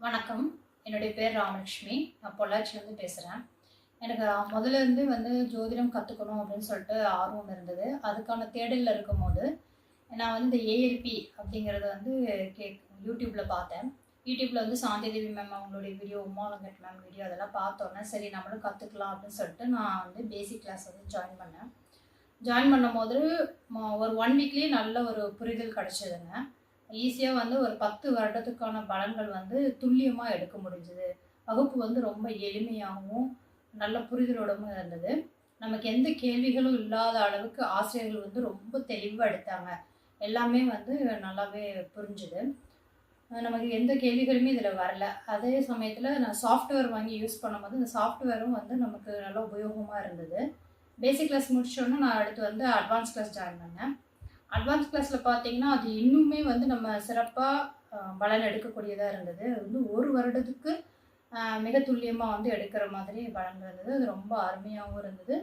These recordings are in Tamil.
வணக்கம். என்னுடைய பேர் ராமலட்சுமி. நான் பொள்ளாச்சியிலேருந்து பேசுறேன். எனக்கு முதல்லேருந்து ஜோதிடம் கத்துக்கணும் அப்படின்னு சொல்லிட்டு ஆர்வம் இருந்தது. அதுக்கான தேடல்ல இருக்கும்போது, நான் இந்த ஏஎல்பி அப்படிங்கிறத யூடியூப்ல பார்த்தேன். யூடியூப்ல சாந்தி தேவி மேம் அவங்களுடைய video, Uma Venkat ma'am video அதெல்லாம் பார்த்தோன்னே, சரி நம்மளும் கத்துக்கலாம் அப்படின்னு சொல்லிட்டு நான் பேசிக் கிளாஸ் ஜாயின் பண்ணேன். ஜாயின் பண்ணும்போது ஒரு 1 வீக்லயே நல்ல ஒரு புரிதல் கிடைச்சதுங்க. ஈஸியா ஒரு 10 வருடத்துக்கான பலன்கள் துல்லியமா எடுக்க முடிஞ்சது. வகுப்பு ரொம்ப எளிமையாவும், நல்ல புரிதலோடவும் இருந்தது. நமக்கு எந்த கேள்விகளும் இல்லாத அளவுக்கு ஆசிரியர்கள் ரொம்ப தெளிவா எடுத்தாங்க. எல்லாமே நல்லாவே புரிஞ்சுது. நமக்கு எந்த கேள்விகளுமே இதில வரல. அதே சமயத்தில நான் சாஃப்ட்வேர் வாங்கி யூஸ் பண்ணும்போது, இந்த சாஃப்ட்வேரும் நமக்கு நல்லா உபயோகமா இருந்தது. பேசிக் கிளாஸ் முடிச்சோனே நான் அடுத்து அட்வான்ஸ் கிளாஸ் ஜாயின் பண்ணேன். அட்வான்ஸ் கிளாஸ்ல பார்த்தீங்கன்னா, அது இன்னுமே நம்ம சிறப்பா பலன் எடுக்கக்கூடியதா இருந்தது. அது 1 வருடத்துக்கு மிக துல்லியமா எடுக்கிற மாதிரி பலன் இருந்தது. அது ரொம்ப அருமையாவும் இருந்தது.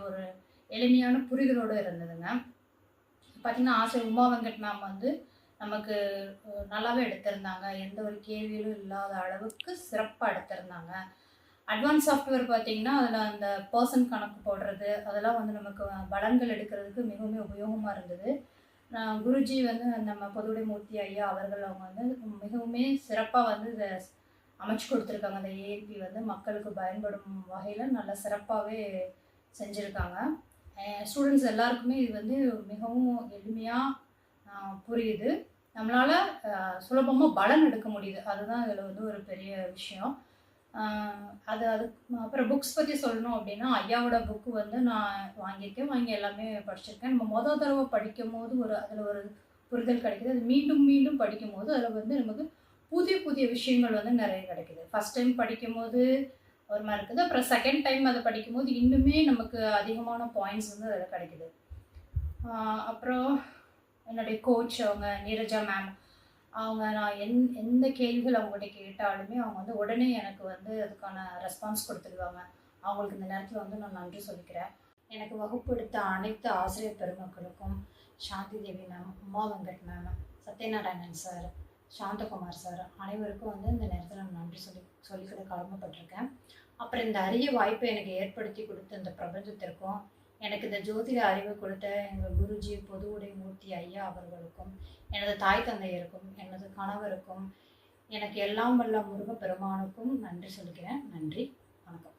ஒரு எளிமையான புரிதலோட இருந்ததுங்க. பார்த்தீங்கன்னா, ஆசிரியர் உமா வெங்கட் மேம் நமக்கு நல்லாவே எடுத்திருந்தாங்க. எந்த ஒரு கேள்விகளும் இல்லாத அளவுக்கு சிறப்பா எடுத்திருந்தாங்க. அட்வான்ஸ் சாஃப்ட்வேர் பார்த்தீங்கன்னா, அதில அந்த பெர்சன் கணக்கு போடுறது, அதெல்லாம் நமக்கு பலன்கள் எடுக்கிறதுக்கு மிகவும் உபயோகமா இருந்தது. குருஜி நம்ம பொதுவுடை மூர்த்தி ஐயா அவர்கள் அவங்க மிகவுமே சிறப்பா இத அமைச்சு கொடுத்துருக்காங்க. அந்த ஏஎல்பி மக்களுக்கு பயன்படும் வகையில நல்லா சிறப்பாவே செஞ்சிருக்காங்க. ஸ்டூடெண்ட்ஸ் எல்லாருக்குமே இது மிகவும் எளிமையா புரியுது. நம்மளால சுலபமா பலன் எடுக்க முடியுது. அதுதான் இதில ஒரு பெரிய விஷயம். அது அப்புறம் புக்ஸ் பத்தி சொல்லணும் அப்படின்னா, ஐயாவோட புக் நான் வாங்கியிருக்கேன். வாங்கி எல்லாமே படிச்சிருக்கேன். நம்ம தடவ படிக்கும்போது அதில ஒரு புரிதல் கிடைக்குது. அது மீண்டும் மீண்டும் படிக்கும்போது, அதில நமக்கு புதிய புதிய விஷயங்கள் நெறைய கிடைக்குது. ஃபர்ஸ்ட் டைம் படிக்கும்போது ஒரு மாரி இருக்குது. அப்புறம் செகண்ட் டைம் அத படிக்கும்போது இன்னுமே நமக்கு அதிகமான பாயிண்ட்ஸ் அதில கிடைக்குது. அப்புறம் என்னுடைய கோச் அவங்க நீரஜா மேம். அவங்க நான் எந்த கேள்விகள் அவங்ககிட்ட கேட்டாலுமே, அவங்க உடனே எனக்கு அதுக்கான ரெஸ்பான்ஸ் குடுத்துருவாங்க. அவங்களுக்கு இந்த நேரத்தில நான் நன்றி சொல்லிக்கிறேன். எனக்கு வகுப்பு எடுத்த அனைத்து ஆசிரியர் பெருமக்களுக்கும், Shanthi Devi ma'am, Uma Venkat ma'am, Sathyanarayanan sir, Santhakumar sir அனைவருக்கும் இந்த நேரத்தில நான் நன்றி சொல்லிக்கிட கடமைப்பட்டுருக்கேன். அப்புறம் இந்த அரிய வாய்ப்பை எனக்கு ஏற்படுத்தி கொடுத்த இந்த பிரபஞ்சத்திற்கும், எனக்கு இந்த ஜோதிட அறிவு கொடுத்த எங்கள் குருஜி பொதுவுடை மூர்த்தி ஐயா அவர்களுக்கும், எனது தாய் தந்தையருக்கும், எனது கணவருக்கும், எனக்கு எல்லாம் வல்ல முருகப்பெருமானுக்கும் நன்றி சொல்லிக்கிறேன். நன்றி. வணக்கம்.